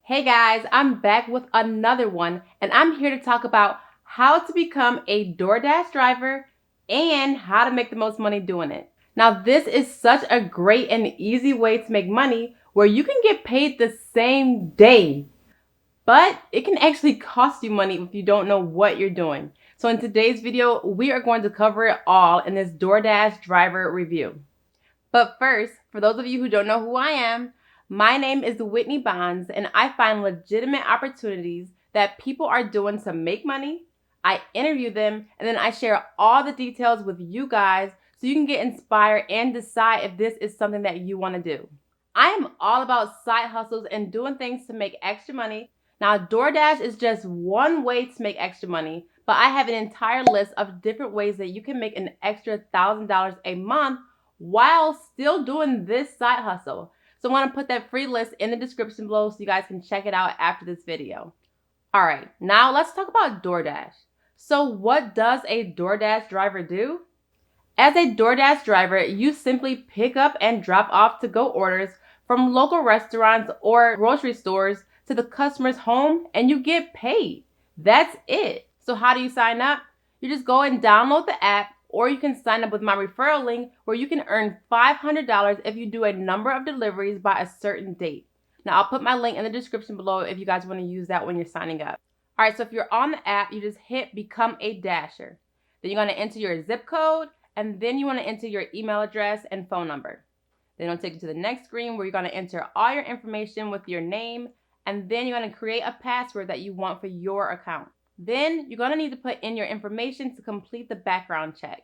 Hey guys, I'm back with another one, and I'm here to talk about how to become a DoorDash driver and how to make the most money doing it. Now, this is such a great and easy way to make money where you can get paid the same day, but it can actually cost you money if you don't know what you're doing. So in today's video, we are going to cover it all in this DoorDash driver review. But first, for those of you who don't know who I am, my name is Whitney Bonds, and I find legitimate opportunities that people are doing to make money. I interview them, and then I share all the details with you guys so you can get inspired and decide if this is something that you want to do. I am all about side hustles and doing things to make extra money. Now, DoorDash is just one way to make extra money, but I have an entire list of different ways that you can make an extra $1,000 a month while still doing this side hustle. So I want to put that free list in the description below so you guys can check it out after this video. All right, now let's talk about DoorDash. So what does a DoorDash driver do? As a DoorDash driver, you simply pick up and drop off to-go orders from local restaurants or grocery stores to the customer's home, and you get paid. That's it. So how do you sign up? You just go and download the app, or you can sign up with my referral link where you can earn $500 if you do a number of deliveries by a certain date. Now, I'll put my link in the description below if you guys want to use that when you're signing up. All right, so if you're on the app, you just hit Become a Dasher. Then you're going to enter your zip code, and then you want to enter your email address and phone number. Then it'll take you to the next screen where you're going to enter all your information with your name, and then you're going to create a password that you want for your account. Then you're going to need to put in your information to complete the background check.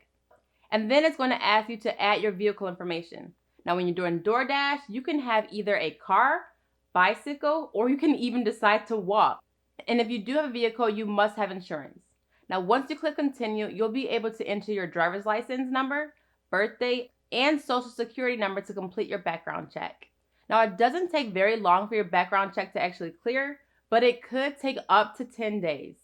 And then it's going to ask you to add your vehicle information. Now, when you're doing DoorDash, you can have either a car, bicycle, or you can even decide to walk. And if you do have a vehicle, you must have insurance. Now, once you click continue, you'll be able to enter your driver's license number, birthday, and social security number to complete your background check. Now, it doesn't take very long for your background check to actually clear, but it could take up to 10 days.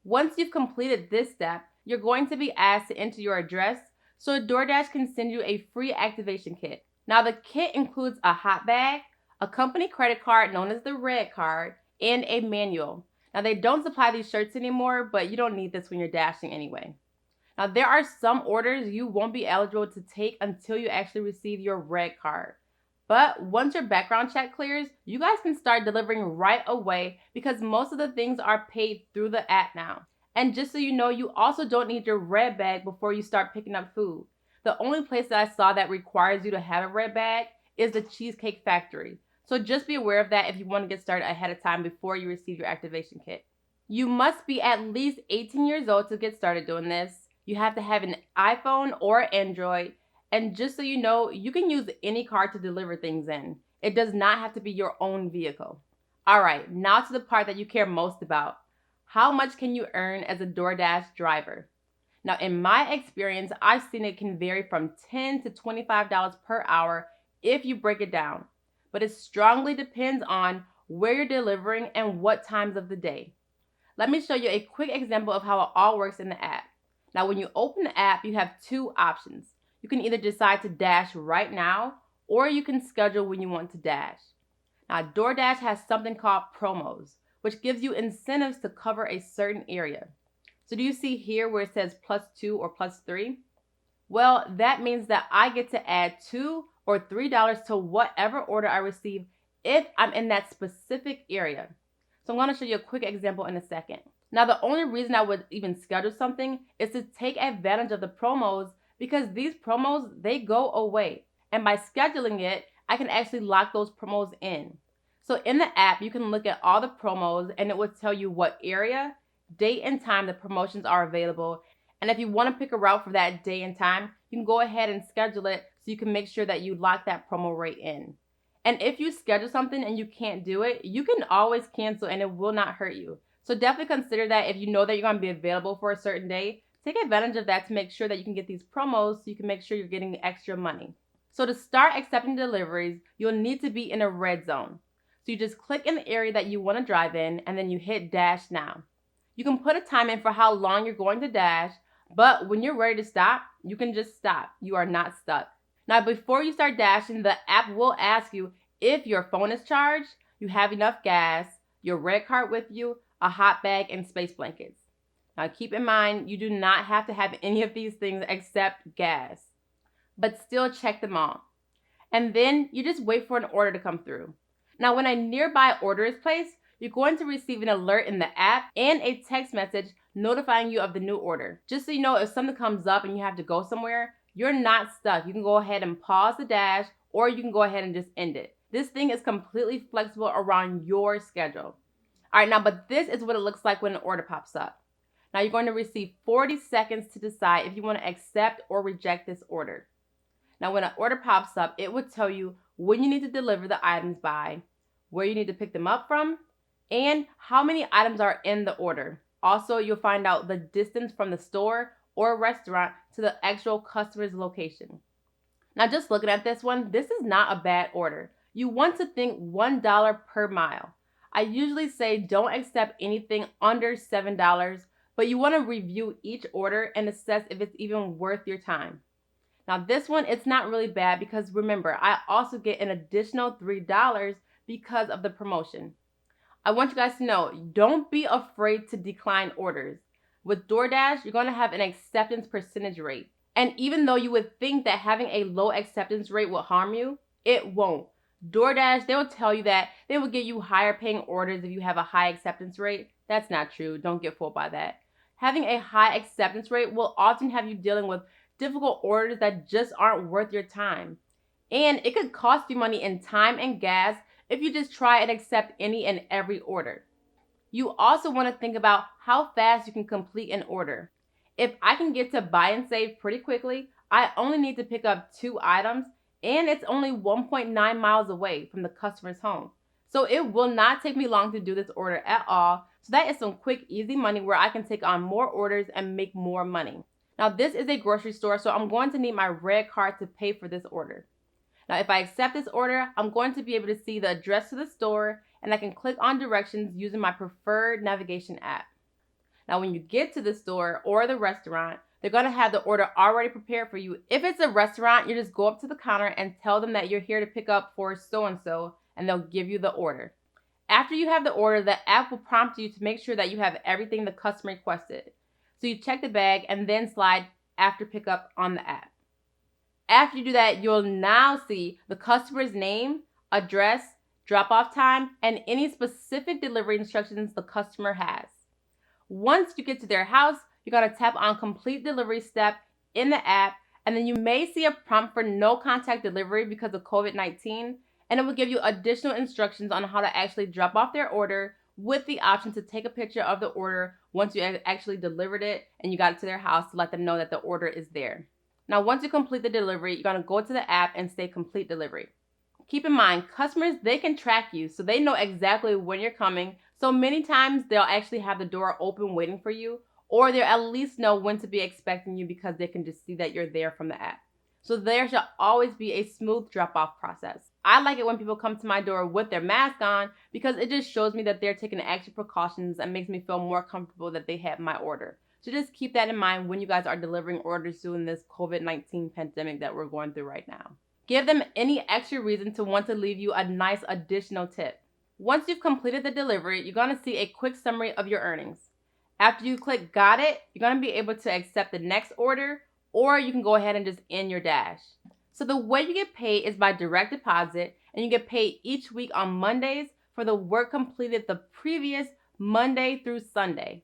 Once you've completed this step, you're going to be asked to enter your address so DoorDash can send you a free activation kit. Now, the kit includes a hot bag, a company credit card known as the red card, and a manual. Now, they don't supply these shirts anymore, but you don't need this when you're dashing anyway. Now, there are some orders you won't be eligible to take until you actually receive your red card. But once your background check clears, you guys can start delivering right away because most of the things are paid through the app now. And just so you know, you also don't need your red bag before you start picking up food. The only place that I saw that requires you to have a red bag is the Cheesecake Factory. So just be aware of that if you want to get started ahead of time before you receive your activation kit. You must be at least 18 years old to get started doing this. You have to have an iPhone or Android. And just so you know, you can use any car to deliver things in. It does not have to be your own vehicle. All right, now to the part that you care most about. How much can you earn as a DoorDash driver? Now, in my experience, I've seen it can vary from $10 to $25 per hour if you break it down. But it strongly depends on where you're delivering and what times of the day. Let me show you a quick example of how it all works in the app. Now, when you open the app, you have two options. You can either decide to dash right now, or you can schedule when you want to dash. Now, DoorDash has something called promos, which gives you incentives to cover a certain area. So do you see here where it says +2 or +3? Well, that means that I get to add $2 or $3 to whatever order I receive if I'm in that specific area. So I'm going to show you a quick example in a second. Now, the only reason I would even schedule something is to take advantage of the promos because these promos, they go away. And by scheduling it, I can actually lock those promos in. So in the app, you can look at all the promos and it will tell you what area, date, and time the promotions are available. And if you want to pick a route for that day and time, you can go ahead and schedule it so you can make sure that you lock that promo rate in. And if you schedule something and you can't do it, you can always cancel and it will not hurt you. So definitely consider that if you know that you're going to be available for a certain day, take advantage of that to make sure that you can get these promos so you can make sure you're getting extra money. So to start accepting deliveries, you'll need to be in a red zone. So you just click in the area that you want to drive in and then you hit dash now. You can put a time in for how long you're going to dash, but when you're ready to stop, you can just stop. You are not stuck. Now, before you start dashing, the app will ask you if your phone is charged, you have enough gas, your red card with you, a hot bag, and space blankets. Now keep in mind, you do not have to have any of these things except gas, but still check them all. And then you just wait for an order to come through. Now when a nearby order is placed, you're going to receive an alert in the app and a text message notifying you of the new order. Just so you know, if something comes up and you have to go somewhere, you're not stuck. You can go ahead and pause the dash, or you can go ahead and just end it. This thing is completely flexible around your schedule. All right, now, but this is what it looks like when an order pops up. Now you're going to receive 40 seconds to decide if you want to accept or reject this order. Now when an order pops up, it will tell you when you need to deliver the items by, where you need to pick them up from, and how many items are in the order. Also, you'll find out the distance from the store or restaurant to the actual customer's location. Now just looking at this one, this is not a bad order. You want to think $1 per mile. I usually say don't accept anything under $7, but you want to review each order and assess if it's even worth your time. Now this one, it's not really bad because remember, I also get an additional $3 because of the promotion. I want you guys to know, don't be afraid to decline orders. With DoorDash, you're going to have an acceptance percentage rate. And even though you would think that having a low acceptance rate will harm you, it won't. DoorDash, they will tell you that they will get you higher paying orders if you have a high acceptance rate. That's not true. Don't get fooled by that. Having a high acceptance rate will often have you dealing with difficult orders that just aren't worth your time. And it could cost you money in time and gas if you just try and accept any and every order. You also want to think about how fast you can complete an order. If I can get to buy and save pretty quickly, I only need to pick up 2 items and it's only 1.9 miles away from the customer's home. So it will not take me long to do this order at all. So that is some quick, easy money where I can take on more orders and make more money. Now this is a grocery store, so I'm going to need my red card to pay for this order. Now, if I accept this order, I'm going to be able to see the address to the store and I can click on directions using my preferred navigation app. Now, when you get to the store or the restaurant, they're going to have the order already prepared for you. If it's a restaurant, you just go up to the counter and tell them that you're here to pick up for so-and-so, and they'll give you the order. After you have the order, the app will prompt you to make sure that you have everything the customer requested. So you check the bag and then slide after pickup on the app. After you do that, you'll now see the customer's name, address, drop-off time, and any specific delivery instructions the customer has. Once you get to their house, you're going to tap on complete delivery step in the app, and then you may see a prompt for no contact delivery because of COVID-19, and it will give you additional instructions on how to actually drop off their order with the option to take a picture of the order once you actually delivered it and you got it to their house to let them know that the order is there. Now, once you complete the delivery, you're going to go to the app and say complete delivery. Keep in mind, customers, they can track you, so they know exactly when you're coming. So many times they'll actually have the door open waiting for you, or they'll at least know when to be expecting you because they can just see that you're there from the app. So there should always be a smooth drop-off process. I like it when people come to my door with their mask on because it just shows me that they're taking extra precautions and makes me feel more comfortable that they have my order. So just keep that in mind when you guys are delivering orders during this COVID-19 pandemic that we're going through right now. Give them any extra reason to want to leave you a nice additional tip. Once you've completed the delivery, you're going to see a quick summary of your earnings. After you click got it, you're going to be able to accept the next order, or you can go ahead and just end your dash. So the way you get paid is by direct deposit, and you get paid each week on Mondays for the work completed the previous Monday through Sunday.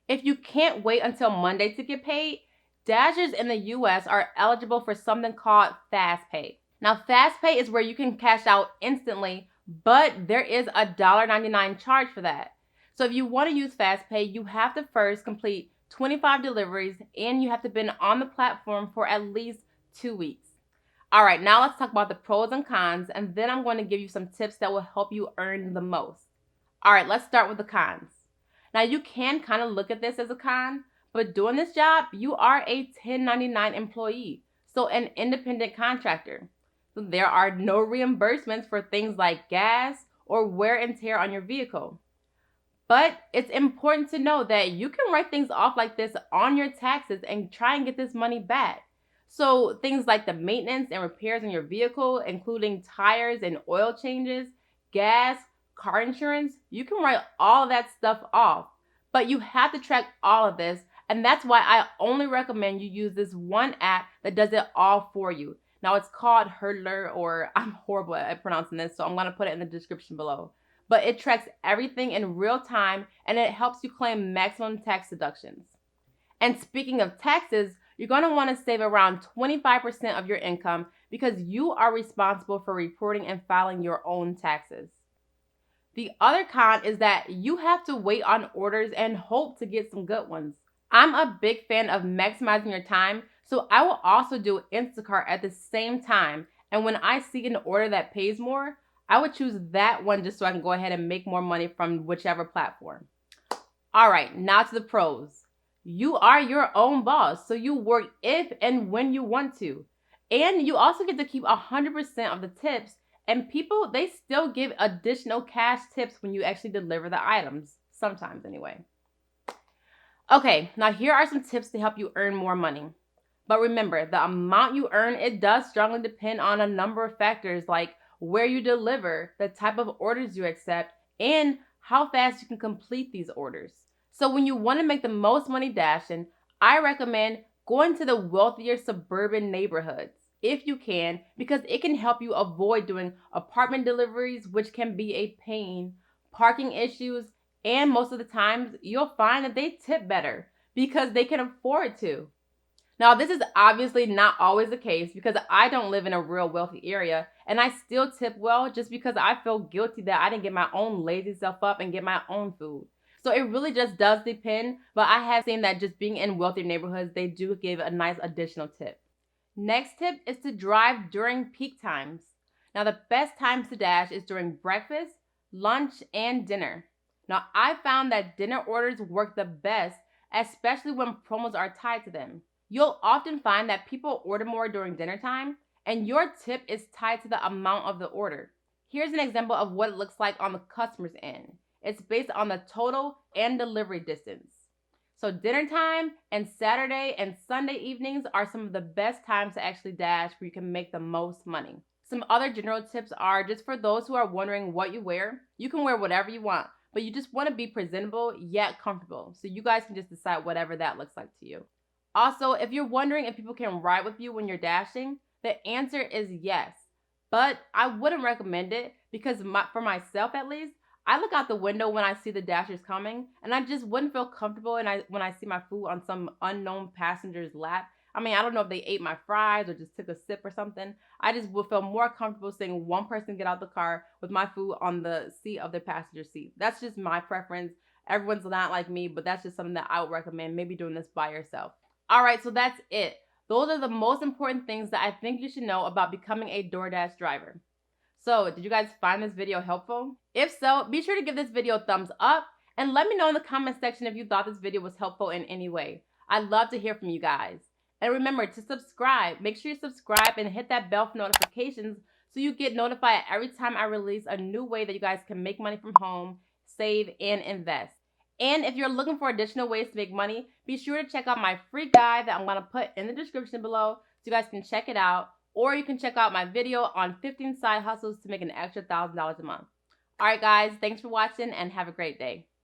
If you can't wait until Monday to get paid, Dashers in the US are eligible for something called Fast Pay. Now, Fast Pay is where you can cash out instantly, but there is a $1.99 charge for that. So if you want to use Fast Pay, you have to first complete 25 deliveries and you have to been on the platform for at least 2 weeks. All right, now let's talk about the pros and cons, and then I'm going to give you some tips that will help you earn the most. All right, let's start with the cons. Now, you can kind of look at this as a con, but doing this job, you are a 1099 employee, so an independent contractor. So there are no reimbursements for things like gas or wear and tear on your vehicle. But it's important to know that you can write things off like this on your taxes and try and get this money back. So things like the maintenance and repairs on your vehicle, including tires and oil changes, gas, car insurance, you can write all of that stuff off. But you have to track all of this, and that's why I only recommend you use this one app that does it all for you. Now it's called Hurdler, or I'm horrible at pronouncing this, so I'm going to put it in the description below. But it tracks everything in real time, and it helps you claim maximum tax deductions. And speaking of taxes, you're going to want to save around 25% of your income because you are responsible for reporting and filing your own taxes. The other con is that you have to wait on orders and hope to get some good ones. I'm a big fan of maximizing your time, so I will also do Instacart at the same time. And when I see an order that pays more, I would choose that one just so I can go ahead and make more money from whichever platform. All right, now to the pros. You are your own boss, so you work if and when you want to. And you also get to keep 100% of the tips, and people, they still give additional cash tips when you actually deliver the items. Sometimes, anyway. Okay, now here are some tips to help you earn more money. But remember, the amount you earn, it does strongly depend on a number of factors like where you deliver, the type of orders you accept, and how fast you can complete these orders. So when you want to make the most money dashing, I recommend going to the wealthier suburban neighborhoods if you can, because it can help you avoid doing apartment deliveries, which can be a pain, parking issues, and most of the times you'll find that they tip better because they can afford to. Now, this is obviously not always the case because I don't live in a real wealthy area and I still tip well just because I feel guilty that I didn't get my own lazy self up and get my own food. So it really just does depend, but I have seen that just being in wealthy neighborhoods, they do give a nice additional tip. Next tip is to drive during peak times. Now, the best times to dash is during breakfast, lunch, and dinner. Now, I found that dinner orders work the best, especially when promos are tied to them. You'll often find that people order more during dinner time, and your tip is tied to the amount of the order. Here's an example of what it looks like on the customer's end. It's based on the total and delivery distance. So dinner time and Saturday and Sunday evenings are some of the best times to actually dash where you can make the most money. Some other general tips are just for those who are wondering what you wear. You can wear whatever you want, but you just want to be presentable yet comfortable. So you guys can just decide whatever that looks like to you. Also, if you're wondering if people can ride with you when you're dashing, the answer is yes. But I wouldn't recommend it because for myself at least, I look out the window when I see the dashers coming, and I just wouldn't feel comfortable when I see my food on some unknown passenger's lap. I mean, I don't know if they ate my fries or just took a sip or something. I just would feel more comfortable seeing one person get out the car with my food on the seat of their passenger seat. That's just my preference. Everyone's not like me, but that's just something that I would recommend, maybe doing this by yourself. All right, so that's it. Those are the most important things that I think you should know about becoming a DoorDash driver. So, did you guys find this video helpful? If so, be sure to give this video a thumbs up and let me know in the comment section if you thought this video was helpful in any way. I'd love to hear from you guys. And remember to subscribe. Make sure you subscribe and hit that bell for notifications so you get notified every time I release a new way that you guys can make money from home, save, and invest. And if you're looking for additional ways to make money, be sure to check out my free guide that I'm going to put in the description below so you guys can check it out. Or you can check out my video on 15 side hustles to make an extra $1,000 a month. All right, guys, thanks for watching and have a great day.